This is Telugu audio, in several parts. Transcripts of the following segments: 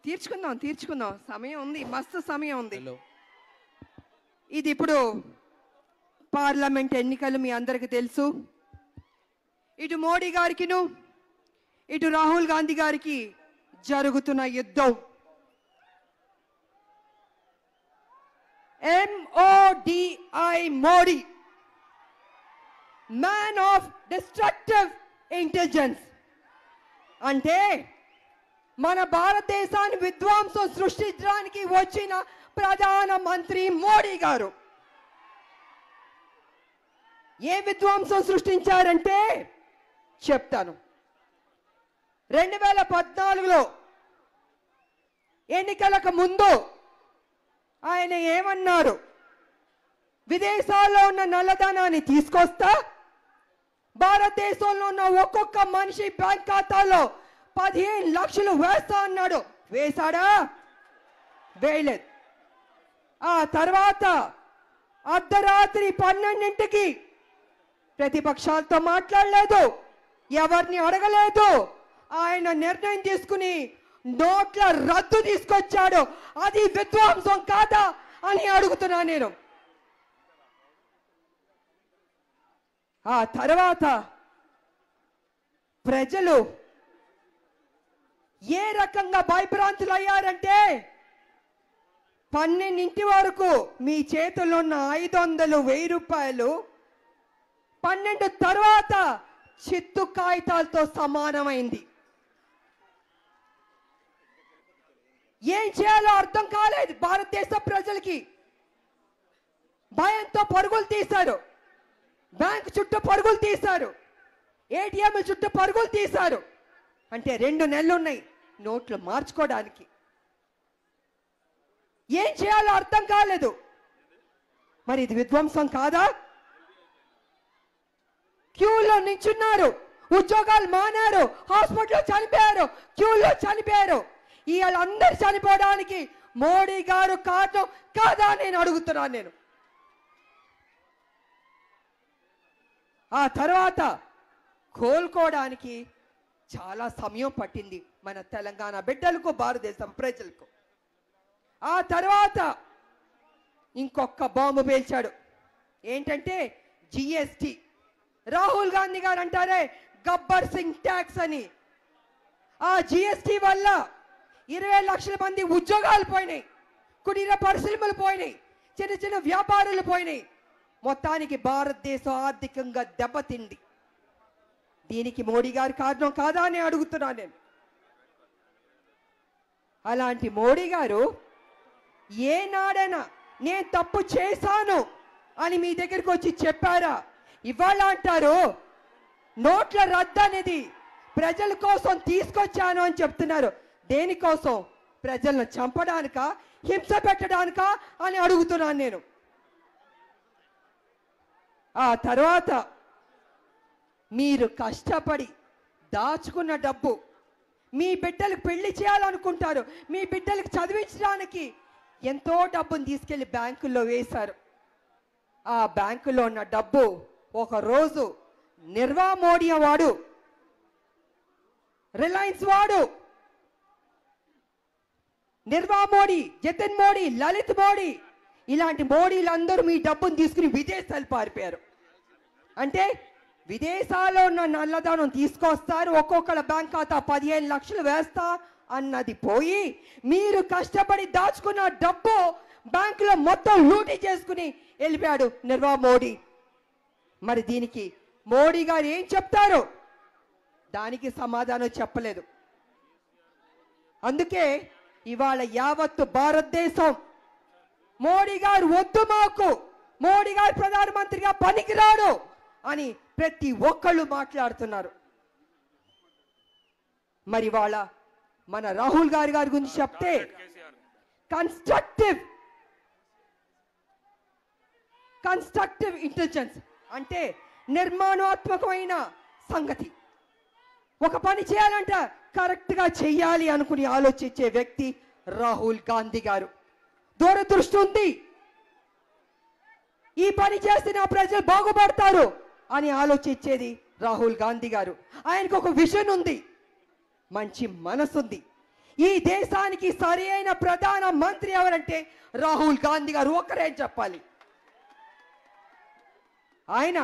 తీర్చుకుందాం సమయం ఉంది, మస్తు సమయం ఉంది. ఇది ఇప్పుడు పార్లమెంట్ ఎన్నికలు మీ అందరికీ తెలుసు. ఇటు మోడీ గారికిను ఇటు రాహుల్ గాంధీ గారికి జరుగుతున్న యుద్ధం. MODI Modi, man of destructive intelligence. అంటే మన భారతదేశాన్ని విధ్వంసం సృష్టించడానికి వచ్చిన ప్రధానమంత్రి మోడీ గారు ఏ విధ్వంసం సృష్టించారంటే చెప్తాను. 2014లో ఎన్నికలకు ముందు ఆయన ఏమన్నారు? విదేశాల్లో ఉన్న నల్లధనాన్ని తీసుకొస్తా, భారతదేశంలో ఉన్న ఒక్కొక్క మనిషి బ్యాంక్ ఖాతాలో 15 లక్షలు వేస్తా అన్నాడు. వేశాడా? వేయలేదు. ఆ తర్వాత అర్ధరాత్రి 12ంటికి ప్రతిపక్షాలతో మాట్లాడలేదు, ఎవరిని అడగలేదు. ఆయన నిర్ణయం తీసుకుని నోట్ల రద్దు తీసుకొచ్చాడు. అది విధ్వంసం కాదా అని అడుగుతున్నా నేను. ఆ తర్వాత ప్రజలు ఏ రకంగా భయభ్రాంతులు అయ్యారంటే 12 వరకు మీ చేతుల్లో ఉన్న 500, 1000 రూపాయలు 12 తర్వాత చిత్తు కాగితాలతో సమానమైంది. ఏం చేయాలో అర్థం కాలేదు భారతదేశ ప్రజలకి. భయంతో పరుగులు తీశారు, బ్యాంకు చుట్టూ పరుగులు తీశారు, ఏటీఎంల చుట్టూ పరుగులు తీశారు. అంటే 2 నెలలు ఉన్నాయి నోట్లు మార్చుకోవడానికి. ఏం చేయాలో అర్థం కాలేదు. మరి ఇది విధ్వంసం కాదా? క్యూలో నించున్నారు, ఉద్యోగాలు మానారు, హాస్పిటల్లో చనిపోయారు, క్యూలో చనిపోయారు. వీళ్ళందరూ చనిపోవడానికి మోడీ గారు కారణం కాదా నేను అడుగుతున్నాను నేను. ఆ తర్వాత కోలుకోవడానికి చాలా సమయం పట్టింది మన తెలంగాణ బిడ్డలకు, భారతదేశం ప్రజలకు. ఆ తర్వాత ఇంకొక బాంబు పేల్చాడు. ఏంటంటే జిఎస్టి. రాహుల్ గాంధీ గారు అంటారే గబ్బర్ సింగ్ ట్యాక్స్ అని. ఆ జిఎస్టి వల్ల 20 లక్షల మంది ఉద్యోగాలు పోయినాయి, కుటీర పరిశ్రమలు పోయినాయి, చిన్న చిన్న వ్యాపారులు పోయినాయి. మొత్తానికి భారతదేశం ఆర్థికంగా దెబ్బతింది. దీనికి మోడీ గారి కారణం కాదా అని అడుగుతున్నాను నేను. అలాంటి మోడీ గారు ఏనాడైనా నేను తప్పు చేశాను అని మీ దగ్గరికి వచ్చి చెప్పారా? ఇవాళ అంటారు నోట్ల రద్దు అనేది ప్రజల కోసం తీసుకొచ్చాను అని చెప్తున్నారు. దేనికోసం? ప్రజలను చంపడానికా, హింస పెట్టడానికా అని అడుగుతున్నాను నేను. ఆ తర్వాత మీరు కష్టపడి దాచుకున్న డబ్బు, మీ బిడ్డలకు పెళ్లి చేయాలనుకుంటారు, మీ బిడ్డలకు చదివించడానికి ఎంతో డబ్బును తీసుకెళ్లి బ్యాంకుల్లో వేశారు. ఆ బ్యాంకులో ఉన్న డబ్బు ఒకరోజు నిర్వా మోడీ వాడు, రిలయన్స్ వాడు, నిర్వా మోడీ, జతిన్ మోడీ, లలిత్ మోడీ, ఇలాంటి మోడీలందరూ మీ డబ్బును తీసుకుని విదేశాలు పారిపోయారు. అంటే విదేశాల్లో ఉన్న నల్లధనం తీసుకొస్తారు, ఒక్కొక్కళ్ళ బ్యాంక్ ఖాతా 15 లక్షలు వేస్తా అన్నది పోయి మీరు కష్టపడి దాచుకున్న డబ్బు బ్యాంకులో మొత్తం లూటీ చేసుకుని వెళ్ళిపోయాడు నిర్వా మోడీ. మరి దీనికి మోడీ గారు ఏం చెప్తారు? దానికి సమాధానం చెప్పలేదు. అందుకే ఇవాళ యావత్తు భారతదేశం మోడీ గారు వద్దు, మాకు మోడీ గారు ప్రధానమంత్రిగా పనికిరాడు అని ప్రతి ఒక్కళ్ళు మాట్లాడుతున్నారు. మరి వాళ్ళ మన రాహుల్ గారి గురించి చెప్తే కన్స్ట్రక్టివ్ ఇంటెలిజెన్స్ అంటే నిర్మాణాత్మకమైన సంగతి. ఒక పని చేయాలంట కరెక్ట్గా చెయ్యాలి అనుకుని ఆలోచించే వ్యక్తి రాహుల్ గాంధీ గారు. దూరదృష్టి ఉంది, ఈ పని చేస్తే నా ప్రజలు బాగుపడతారు అని ఆలోచించేది రాహుల్ గాంధీ గారు. ఆయనకు ఒక విజన్ ఉంది, మంచి మనసు ఉంది. ఈ దేశానికి సరైన ప్రధాన మంత్రి ఎవరంటే రాహుల్ గాంధీ గారు ఒక్కరే చెప్పాలి. ఆయన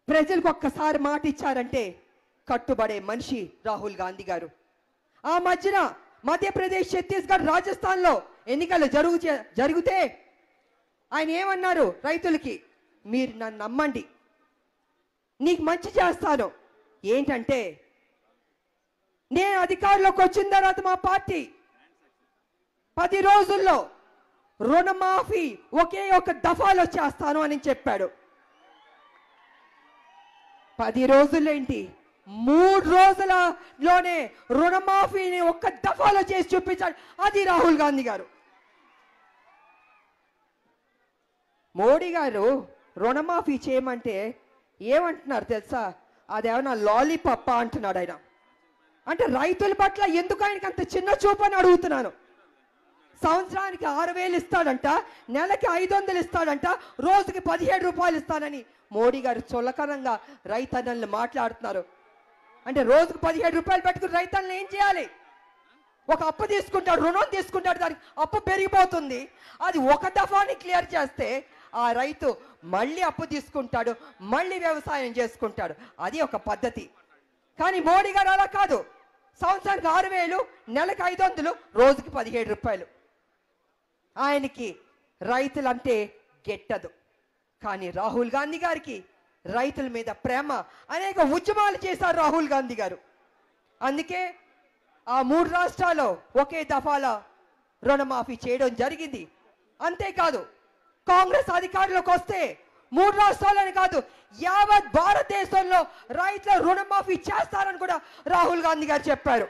ప్రజలకు ఒక్కసారి మాట ఇచ్చారంటే కట్టుబడే మనిషి రాహుల్ గాంధీ గారు. ఆ మధ్యన మధ్యప్రదేశ్, ఛత్తీస్గఢ్, రాజస్థాన్లో ఎన్నికలు జరిగితే ఆయన ఏమన్నారు రైతులకి, మీరు నన్ను నమ్మండి, నీకు మంచి చేస్తాను. ఏంటంటే నేను అధికారంలోకి వచ్చిన తర్వాత మా పార్టీ 10 రోజుల్లో రుణమాఫీ ఒకే ఒక దఫాలో చేస్తాను అని చెప్పాడు. 10 రోజులేంటి, 3 రోజులలోనే రుణమాఫీని ఒక్క దఫాలో చేసి చూపించాడు. అది రాహుల్ గాంధీ గారు. మోడీ గారు రుణమాఫీ చేయమంటే ఏమంటున్నారు తెలుసా? అదేమన్నా లాలీపాప్ అంటున్నాడు ఆయన. అంటే రైతుల పట్ల ఎందుకు ఆయనకి అంత చిన్న చూపు అని అడుగుతున్నాను. సంవత్సరానికి 6,000 ఇస్తాడంట, నెలకి 500 ఇస్తాడంట, రోజుకి 17 రూపాయలు ఇస్తానని మోడీ గారు చులకనంగా రైతన్నల్ని మాట్లాడుతున్నారు. అంటే రోజుకు 17 రూపాయలు పెట్టుకుని రైతన్నలు ఏం చేయాలి? ఒక అప్పు తీసుకుంటాడు, రుణం తీసుకుంటాడు, దానికి అప్పు పెరిగిపోతుంది. అది ఒక దఫాని క్లియర్ చేస్తే ఆ రైతు మళ్ళీ అప్పు తీసుకుంటాడు, మళ్ళీ వ్యవసాయం చేసుకుంటాడు. అది ఒక పద్ధతి. కానీ మోడీ గారు అలా కాదు. సంవత్సరానికి 6,000, నెలకు 500, రోజుకి 17 రూపాయలు. ఆయనకి రైతులంటే గెట్టదు. కానీ రాహుల్ గాంధీ గారికి రైతుల మీద ప్రేమ. అనేక ఉద్యమాలు చేశారు రాహుల్ గాంధీ గారు. అందుకే ఆ 3 రాష్ట్రాల్లో ఒకే దఫాలో రుణమాఫీ చేయడం జరిగింది. అంతేకాదు, కాంగ్రెస్ అధికారంలోకి వస్తే 3 రాష్ట్రాలని కాదు, యావత్ భారతదేశంలో రైతుల రుణమాఫీ చేస్తారని కూడా రాహుల్ గాంధీ గారు చెప్పారు.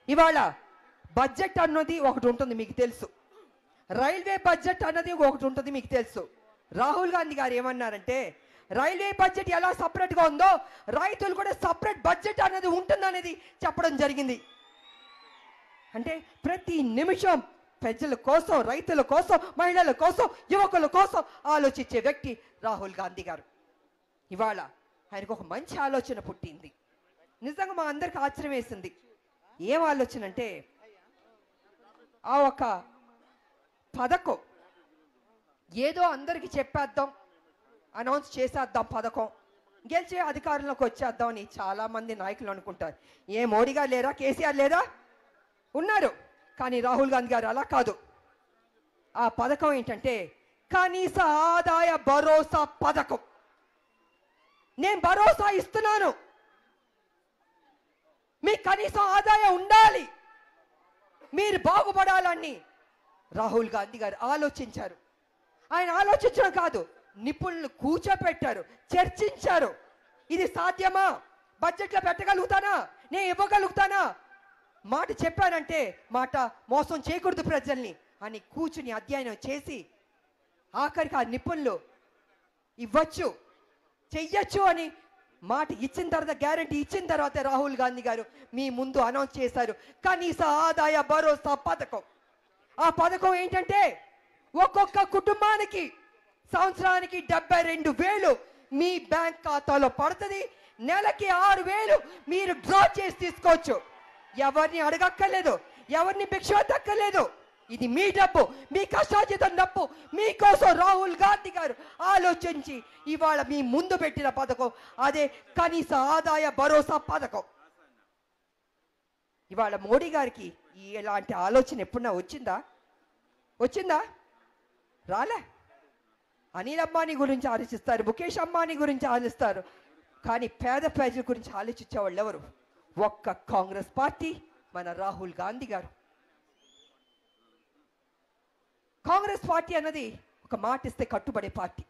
ఇవాళ బడ్జెట్ అన్నది ఒకటి ఉంటుంది, మీకు తెలుసు. రైల్వే బడ్జెట్ అన్నది ఒకటి ఉంటుంది, మీకు తెలుసు. రాహుల్ గాంధీ గారు ఏమన్నారంటే, రైల్వే బడ్జెట్ ఎలా సపరేట్గా ఉందో రైతులు కూడా సపరేట్ బడ్జెట్ అనేది ఉంటుందనేది చెప్పడం జరిగింది. అంటే ప్రతి నిమిషం ప్రజల కోసం, రైతుల కోసం, మహిళల కోసం, యువకుల కోసం ఆలోచించే వ్యక్తి రాహుల్ గాంధీ గారు. ఇవాళ ఆయనకు ఒక మంచి ఆలోచన పుట్టింది. నిజంగా మా అందరికి ఆశ్చర్యం వేసింది. ఏం ఆలోచన అంటే, ఆ ఒక పథకం ఏదో అందరికి చెప్పేద్దాం, అనౌన్స్ చేసేద్దాం, పథకం గెలిచే అధికారంలోకి వచ్చేద్దాం అని చాలా మంది నాయకులు అనుకుంటారు. ఏ మోడీ గారు లేరా, కేసీఆర్ లేరా? ఉన్నారు. కానీ రాహుల్ గాంధీ గారు అలా కాదు. ఆ పథకం ఏంటంటే కనీస ఆదాయ భరోసా పథకం. నేను భరోసా ఇస్తున్నాను, మీకు కనీసం ఆదాయం ఉండాలి, మీరు బాగుపడాలని రాహుల్ గాంధీ గారు ఆలోచించారు. ఆయన ఆలోచించడం కాదు, నిపుణులు కూర్చోపెట్టారు, చర్చించారు. ఇది సాధ్యమా? బడ్జెట్లో పెట్టగలుగుతానా? నేను ఇవ్వగలుగుతానా? మాట చెప్పానంటే మాట మోసం చేయకూడదు ప్రజల్ని అని కూర్చుని అధ్యయనం చేసి ఆఖరికి ఆ నిపుణులు ఇవ్వచ్చు, చెయ్యొచ్చు అని మాట ఇచ్చిన తర్వాత, గ్యారంటీ ఇచ్చిన తర్వాత రాహుల్ గాంధీ గారు మీ ముందు అనౌన్స్ చేశారు కనీస ఆదాయ భరోసా పథకం. ఆ పథకం ఏంటంటే ఒక్కొక్క కుటుంబానికి సంవత్సరానికి 72,000 మీ బ్యాంక్ ఖాతాలో పడుతుంది. నెలకి 6,000 మీరు డ్రా చేసి తీసుకోవచ్చు. ఎవరిని అడగక్కర్లేదు, ఎవరిని భిక్ష దక్కర్లేదు. ఇది మీ డబ్బు, మీ కష్టార్జితం డబ్బు. మీకోసం రాహుల్ గాంధీ గారు ఆలోచించి ఇవాళ మీ ముందు పెట్టిన పథకం అదే కనీస ఆదాయ భరోసా పథకం. ఇవాళ మోడీ గారికి ఇలాంటి ఆలోచన ఎప్పుడన్నా వచ్చిందా? రాలే. అనిల్ అంబానీ గురించి ఆలోచిస్తారు, ముఖేష్ అంబానీ గురించి ఆలోచిస్తారు. కానీ పేద ప్రజల గురించి ఆలోచించే వాళ్ళు ఎవరు? ఒక్క కాంగ్రెస్ పార్టీ, మన రాహుల్ గాంధీ గారు. కాంగ్రెస్ పార్టీ అన్నది ఒక మాట ఇస్తే కట్టుబడే పార్టీ.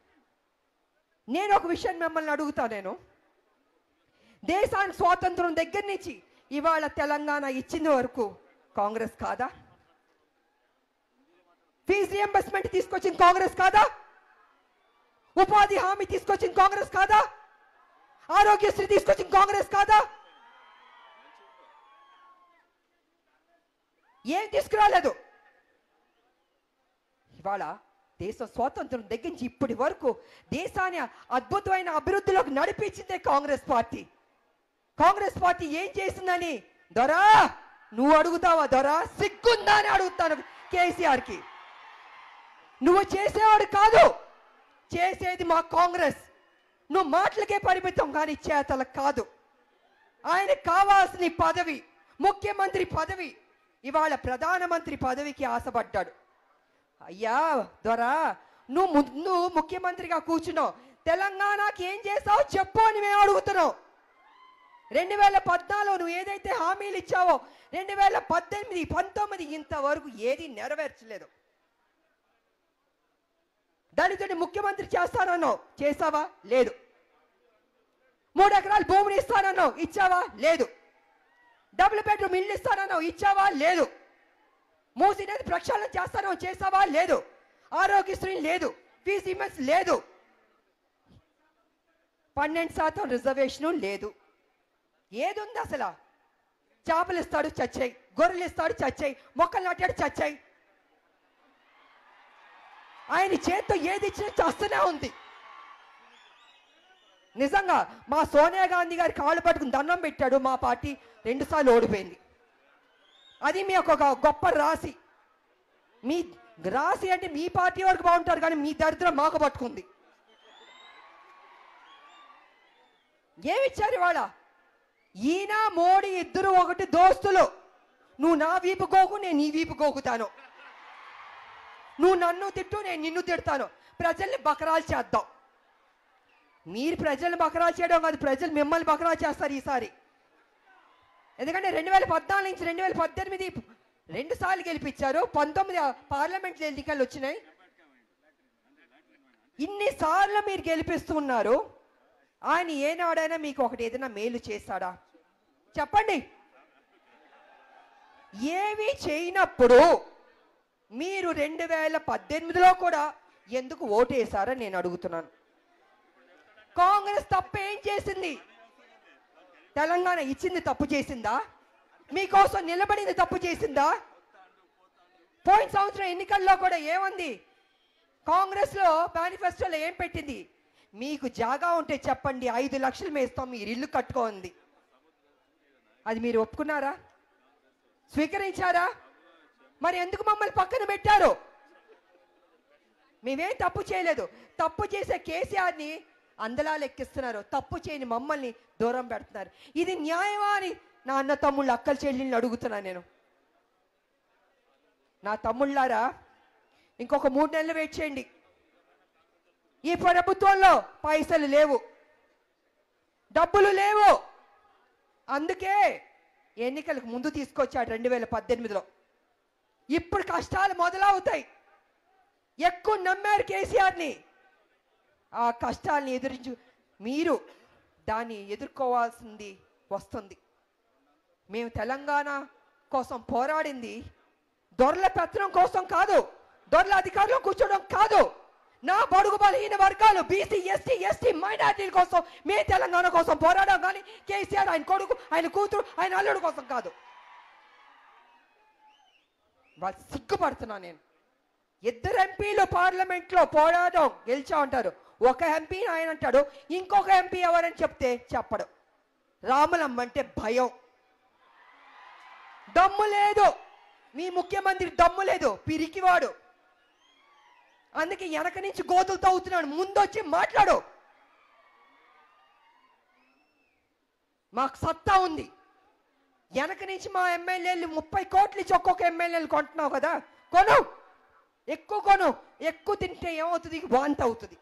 నేను ఒక విషయం మిమ్మల్ని అడుగుతాను. దేశానికి స్వాతంత్రం దగ్గర నుంచి ఇవాళ తెలంగాణ ఇచ్చిన వరకు కాంగ్రెస్ కాదా? ఫీజు రియంబర్స్మెంట్ తీసుకొచ్చింది కాంగ్రెస్ కాదా? ఉపాధి హామీ తీసుకొచ్చింది కాంగ్రెస్ కాదా? ఆరోగ్యశ్రీ తీసుకొచ్చింది కాంగ్రెస్ కాదా? ఏం తీసుకురాలేదు. ఇవాళ దేశ స్వాతంత్రం దగ్గర నుంచి ఇప్పటి వరకు దేశాన్ని అద్భుతమైన అభివృద్ధిలోకి నడిపించిందే కాంగ్రెస్ పార్టీ. కాంగ్రెస్ పార్టీ ఏం చేసిందని దొరా నువ్వు అడుగుతావా? దొరా సిగ్గుందా అని అడుగుతాను కేసీఆర్కి. నువ్వు చేసేవాడు కాదు, చేసేది మా కాంగ్రెస్. నువ్వు మాటలకే పరిమితం కానీ చేతలకు కాదు. ఆయనకు కావాల్సిన పదవి ముఖ్యమంత్రి పదవి. ఇవాళ ప్రధానమంత్రి పదవికి ఆశపడ్డాడు. అయ్యా దొరా, నువ్వు ముందు ముఖ్యమంత్రిగా కూర్చున్నావు, తెలంగాణకి ఏం చేసావు చెప్పు అని మేము అడుగుతున్నావు. 2014 నువ్వు ఏదైతే హామీలు ఇచ్చావో 2018, 19 ఇంతవరకు ఏది నెరవేర్చలేదు. దళితుడిని ముఖ్యమంత్రి చేస్తానన్నావు, చేసావా? లేదు. 3 ఎకరాల భూమిని ఇస్తానన్నావు, ఇచ్చావా? లేదు. డబుల్ బెడ్రూమ్ ఇల్లు ఇస్తానన్నావు, ఇచ్చావా? లేదు. మూసీ నది ప్రక్షాళన చేస్తానో, చేసావా? లేదు. ఆరోగ్యశ్రీ లేదు, ఫీజు లేదు, 12% రిజర్వేషన్ లేదు. ఏది ఉంది అసలు? చేపలు ఇస్తాడు చచ్చాయి, గొర్రెలు ఇస్తాడు చచ్చాయి, మొక్కలు నాటాడు చచ్చాయి. ఆయన చేత్తో ఏది ఇచ్చినా చస్తూనే ఉంది. నిజంగా మా సోనియా గాంధీ గారి కాళ్ళు పట్టుకుని దండం పెట్టాడు, మా పార్టీ 2 సార్లు ఓడిపోయింది. అది మీ ఒక గొప్ప రాశి. మీ రాశి అంటే మీ పార్టీ వరకు బాగుంటారు, కానీ మీ దరిద్రం మాకు పట్టుకుంది. ఏమిచ్చారు ఇవాళ? ఈయన మోడీ ఇద్దరు ఒకటి దోస్తులు. నువ్వు నా వీపు గోకు, నేను నీ వీపు గోకుతాను. నువ్వు నన్ను తిట్టు, నేను నిన్ను తిడతాను. ప్రజల్ని బకరాలు చేద్దాం. మీరు ప్రజల్ని బకరాలు చేయడం కాదు, ప్రజలు మిమ్మల్ని బకరాలు చేస్తారు ఈసారి. ఎందుకంటే 2014 నుంచి 2018 2 సార్లు గెలిపించారు, 19 పార్లమెంట్ ఎన్నికలు వచ్చినాయి. ఇన్నిసార్లు మీరు గెలిపిస్తున్నారు. ఆయన ఏనాడైనా మీకు ఒకటి ఏదైనా మేలు చేశాడా చెప్పండి? ఏవి చేయనప్పుడు మీరు 2018లో కూడా ఎందుకు ఓటేశారని నేను అడుగుతున్నాను. కాంగ్రెస్ తప్పు ఏం చేసింది? తెలంగాణ ఇచ్చింది తప్పు చేసిందా? మీకోసం నిలబడింది తప్పు చేసిందా? పోయిన సంవత్సరం ఎన్నికల్లో కూడా ఏమంది? కాంగ్రెస్ లో మేనిఫెస్టోలో ఏం పెట్టింది? మీకు జాగా ఉంటే చెప్పండి, 5 లక్షలు మేస్తాం, మీరు ఇల్లు కట్టుకోండి. అది మీరు ఒప్పుకున్నారా? స్వీకరించారా? మరి ఎందుకు మమ్మల్ని పక్కన పెట్టారు? మేమేం తప్పు చేయలేదు. తప్పు చేసే కేసీఆర్ని అందలాలు ఎక్కిస్తున్నారు, తప్పు చేయని మమ్మల్ని దూరం పెడుతున్నారు. ఇది న్యాయమా అని నా అన్న తమ్ముళ్ళు అక్కల చెల్లెళ్ళని అడుగుతున్నాను నేను. నా తమ్ముళ్ళారా, ఇంకొక 3 నెలలు వెయిట్ చేయండి. ఈ ప్రభుత్వంలో పైసలు లేవు, డబ్బులు లేవు. అందుకే ఎన్నికలకు ముందు తీసుకొచ్చాడు 2018లో. ఇప్పుడు కష్టాలు మొదలవుతాయి. ఎక్కువ నమ్మారు కేసీఆర్ని. ఆ కష్టాలని ఎదురించి మీరు దాన్ని ఎదుర్కోవాల్సింది వస్తుంది. మేము తెలంగాణ కోసం పోరాడింది దొరల పెత్తనం కోసం కాదు, దొరల అధికారులు కూర్చోవడం కాదు. నా బడుగు బలహీన వర్గాలు, బీసీ, ఎస్టీ, ఎస్టీ మైనారిటీల కోసం మే తెలంగాణ కోసం పోరాడాం. కానీ కేసీఆర్ ఆయన కొడుకు, ఆయన కూతురు, ఆయన అల్లుడు కోసం కాదు. వాళ్ళు సిగ్గుపడుతున్నా నేను. 2 ఎంపీలు పార్లమెంట్లో పోరాటం గెలిచా ఉంటారు. ఒక ఎంపీ ఆయన అంటాడు, ఇంకొక ఎంపీ ఎవరని చెప్తే చెప్పడు. రాములమ్మ అంటే భయం, దమ్ము లేదు. మీ ముఖ్యమంత్రి దమ్ము లేదు, పిరికివాడు. అందుకే వెనక నుంచి గోతులు తవ్వుతున్నాడు. ముందొచ్చి మాట్లాడు. మాకు సత్తా ఉంది. వెనక నుంచి మా ఎమ్మెల్యేలు 30 కోట్లు ఇచ్చి ఒక్కొక్క ఎమ్మెల్యేలు కొంటున్నావు కదా, కొను, ఎక్కువ కొను. ఎక్కువ తింటే ఏమవుతుంది? వాంతి అవుతుంది.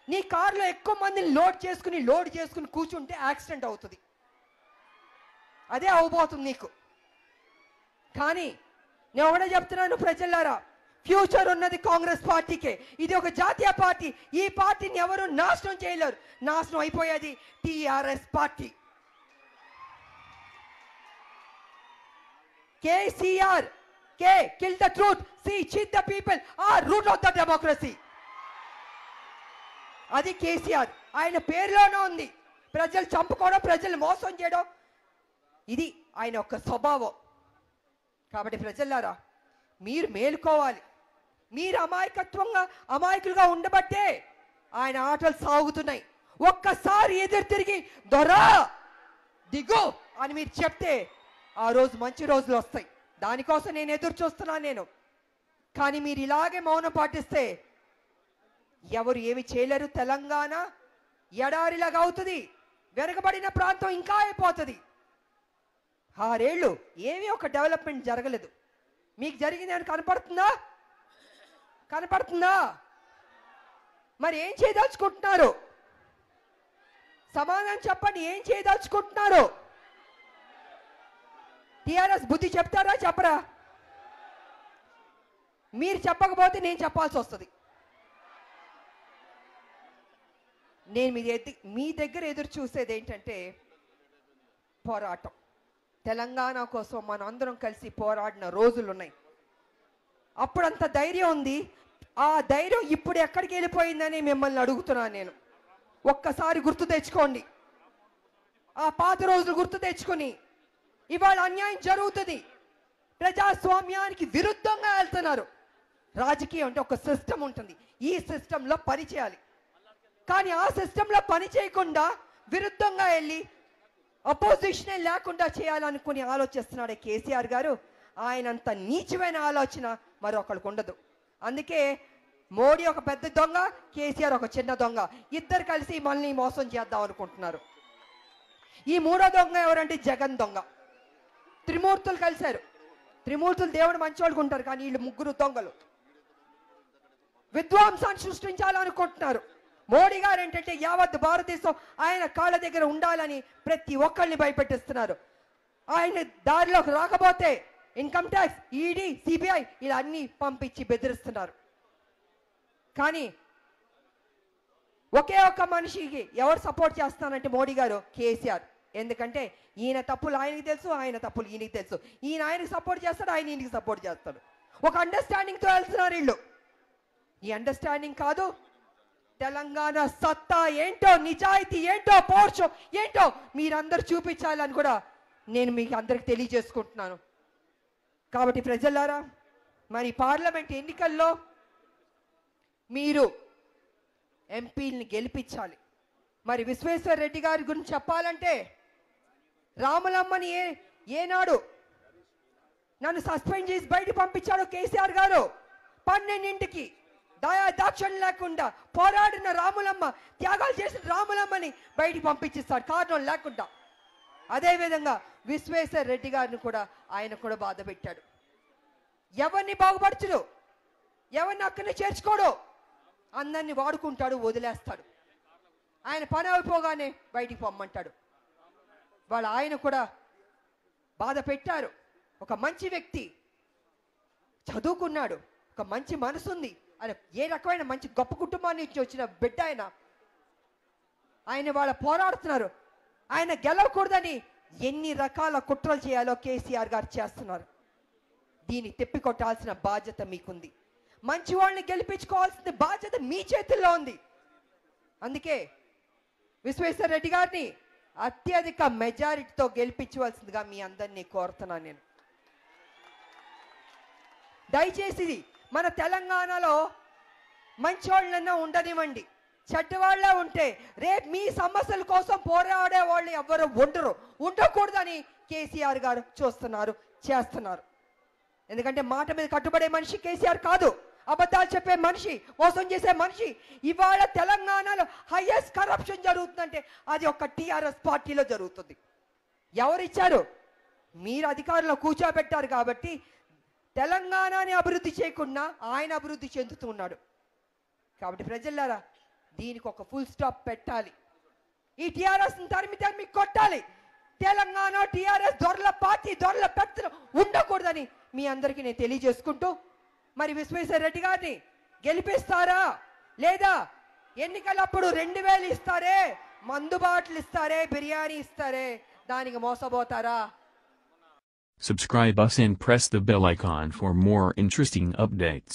నీ కారులో ఎక్కువ మందిని లోడ్ చేసుకుని కూర్చుంటే యాక్సిడెంట్ అవుతుంది. అదే అవబోతుంది నీకు. కానీ నేను ఒకటే చెప్తున్నాను ప్రజలారా, ఫ్యూచర్ ఉన్నది కాంగ్రెస్ పార్టీకే. ఇది ఒక జాతీయ పార్టీ. ఈ పార్టీని ఎవరు నాశనం చేయలేరు. నాశనం అయిపోయేది TRS party. KCR K kill the truth, C cheat the people R root of the democracy. అది కేసీఆర్. ఆయన పేరులోనే ఉంది. ప్రజలు చంపుకోవడం, ప్రజలు మోసం చేయడం, ఇది ఆయన యొక్క స్వభావం. కాబట్టి ప్రజలారా, మీరు మేలుకోవాలి. మీరు అమాయకులుగా ఉండబట్టే ఆయన ఆటలు సాగుతున్నాయి. ఒక్కసారి ఎదురు తిరిగి దొరా దిగు అని మీరు చెప్తే ఆ రోజు మంచి రోజులు వస్తాయి. దానికోసం నేను ఎదురు చూస్తున్నాను నేను. కానీ మీరు ఇలాగే మౌనం పాటిస్తే ఎవరు ఏమి చేయలేరు. తెలంగాణ ఎడారిలాగా అవుతుంది, వెనకబడిన ప్రాంతం ఇంకా అయిపోతుంది. 6 ఏళ్ళు ఏమీ ఒక డెవలప్మెంట్ జరగలేదు. మీకు జరిగింది అని కనపడుతుందా? కనపడుతుందా? మరి ఏం చేయదలుచుకుంటున్నారు? సమాధానం చెప్పండి. ఏం చేయదలుచుకుంటున్నారు? టిఆర్ఎస్ బుద్ధి చెప్తారా చెప్పరా? మీరు చెప్పకపోతే నేను చెప్పాల్సి వస్తుంది. నేను మీ దగ్గర ఎదురు చూసేది ఏంటంటే పోరాటం. తెలంగాణ కోసం మనం అందరం కలిసి పోరాడిన రోజులు ఉన్నాయి. అప్పుడంత ధైర్యం ఉంది. ఆ ధైర్యం ఇప్పుడు ఎక్కడికి వెళ్ళిపోయిందని మిమ్మల్ని అడుగుతున్నాను నేను. ఒక్కసారి గుర్తు తెచ్చుకోండి. ఆ పాత రోజులు గుర్తు తెచ్చుకొని, ఇవాళ అన్యాయం జరుగుతుంది, ప్రజాస్వామ్యానికి విరుద్ధంగా వెళ్తున్నారు. రాజకీయం అంటే ఒక సిస్టమ్ ఉంటుంది, ఈ సిస్టంలో పని చేయాలి. కానీ ఆ సిస్టంలో పని చేయకుండా విరుద్ధంగా వెళ్ళి అపోజిషనే లేకుండా చేయాలనుకుని ఆలోచిస్తున్నాడు కేసీఆర్ గారు. ఆయనంత నీచమైన ఆలోచన మరొకరికి ఉండదు. అందుకే మోడీ ఒక పెద్ద దొంగ, కేసీఆర్ ఒక చిన్న దొంగ. ఇద్దరు కలిసి మనల్ని మోసం చేద్దాం అనుకుంటున్నారు. ఈ మూడో దొంగ ఎవరంటే జగన్ దొంగ. త్రిమూర్తులు కలిశారు. త్రిమూర్తులు దేవుడు మంచివాళ్ళకు ఉంటారు, కానీ వీళ్ళు ముగ్గురు దొంగలు. విధ్వంసాన్ని సృష్టించాలనుకుంటున్నారు. మోడీ గారు ఏంటంటే యావత్ భారతదేశం ఆయన కాళ్ళ దగ్గర ఉండాలని ప్రతి ఒక్కరిని భయపెట్టిస్తున్నారు. ఆయన దారిలోకి రాకపోతే ఇన్కమ్ ట్యాక్స్, ఈడీ, సిబిఐ ఇలా అన్ని పంపించి బెదిరిస్తున్నారు. కానీ ఒకే ఒక్క మనిషికి ఎవరు సపోర్ట్ చేస్తానంటే మోడీ గారు, కేసీఆర్. ఎందుకంటే ఈయన తప్పులు ఆయనకి తెలుసు, ఆయన తప్పులు ఈయనకి తెలుసు. ఈయన ఆయనకి సపోర్ట్ చేస్తాడు, ఆయన ఈయనకి సపోర్ట్ చేస్తాడు. ఒక అండర్స్టాండింగ్తో వెళ్తున్నారు వీళ్ళు. ఈ అండర్స్టాండింగ్ కాదు, తెలంగాణ సత్తా ఏంటో, నిజాయితీ ఏంటో, పౌరుషం ఏంటో మీరందరూ చూపించాలని కూడా నేను మీకు అందరికి తెలియజేసుకుంటున్నాను. కాబట్టి ప్రజలారా, మరి పార్లమెంట్ ఎన్నికల్లో మీరు ఎంపీని గెలిపించాలి. మరి విశ్వేశ్వర రెడ్డి గారి గురించి చెప్పాలంటే, రాములమ్మని ఏనాడు నన్ను సస్పెండ్ చేసి బయట పంపించాడు కేసీఆర్ గారు. 12ంటికి దాక్షణ్యం లేకుండా పోరాడిన రాములమ్మ, త్యాగాలు చేసిన రాములమ్మని బయటికి పంపించిస్తాడు కారణం లేకుండా. అదేవిధంగా విశ్వేశ్వర రెడ్డి గారిని కూడా ఆయన కూడా బాధ పెట్టాడు. ఎవరిని బాగుపరచడు, ఎవరిని అక్కడిని చేర్చుకోడు, అందరినీ వాడుకుంటాడు, వదిలేస్తాడు. ఆయన పని అయిపోగానే బయటికి పొమ్మంటాడు. వాళ్ళు ఆయన కూడా బాధ పెట్టారు. ఒక మంచి వ్యక్తి, చదువుకున్నాడు, ఒక మంచి మనసుంది, ఆయన ఏ రకమైన మంచి గొప్ప కుటుంబాన్ని నుంచి వచ్చిన బిడ్డ ఆయన వాళ్ళ పోరాడుతున్నారు. ఆయన గెలవకూడదని ఎన్ని రకాల కుట్రలు చేయాలో కేసీఆర్ గారు చేస్తున్నారు. దీన్ని తిప్పికొట్టాల్సిన బాధ్యత మీకుంది. మంచి వాళ్ళని గెలిపించుకోవాల్సిన బాధ్యత మీ చేతుల్లో ఉంది. అందుకే విశ్వేశ్వర రెడ్డి గారిని అత్యధిక మెజారిటీతో గెలిపించవలసిందిగా మీ అందరినీ కోరుతున్నాను నేను. దయచేసి మన తెలంగాణలో మంచోళ్ళన్నా ఉండనివ్వండి. చెడ్డవాళ్ళే ఉంటే రేపు మీ సమస్యల కోసం పోరాడే వాళ్ళు ఎవరు ఉండకూడదని కేసీఆర్ గారు చూస్తున్నారు, చేస్తున్నారు. ఎందుకంటే మాట మీద కట్టుబడే మనిషి కేసీఆర్ కాదు, అబద్ధాలు చెప్పే మనిషి, మోసం చేసే మనిషి. ఇవాళ తెలంగాణలో హైయెస్ట్ కరప్షన్ జరుగుతుందంటే అది ఒక టీఆర్ఎస్ పార్టీలో జరుగుతుంది. ఎవరిచ్చారు? మీరు అధికారంలో కూర్చోబెట్టారు కాబట్టి తెలంగాణని అభివృద్ధి చేయకుండా ఆయన అభివృద్ధి చెందుతున్నాడు. కాబట్టి ప్రజలారా, దీనికి ఒక ఫుల్ స్టాప్ పెట్టాలి. ఈ టీఆర్ఎస్ని తరిమి కొట్టాలి. తెలంగాణ టీఆర్ఎస్ దొరల పార్టీ, దొరల పెత్తనం ఉండకూడదని మీ అందరికీ నేను తెలియజేసుకుంటూ, మరి విశ్వేశ్వర రెడ్డి గారిని గెలిపిస్తారా లేదా ఎన్నికలప్పుడు 2000 ఇస్తారే, మందు బాటలు ఇస్తారే, బిర్యానీ ఇస్తారే, దానికి మోసపోతారా? Subscribe us and press the bell icon for more interesting updates.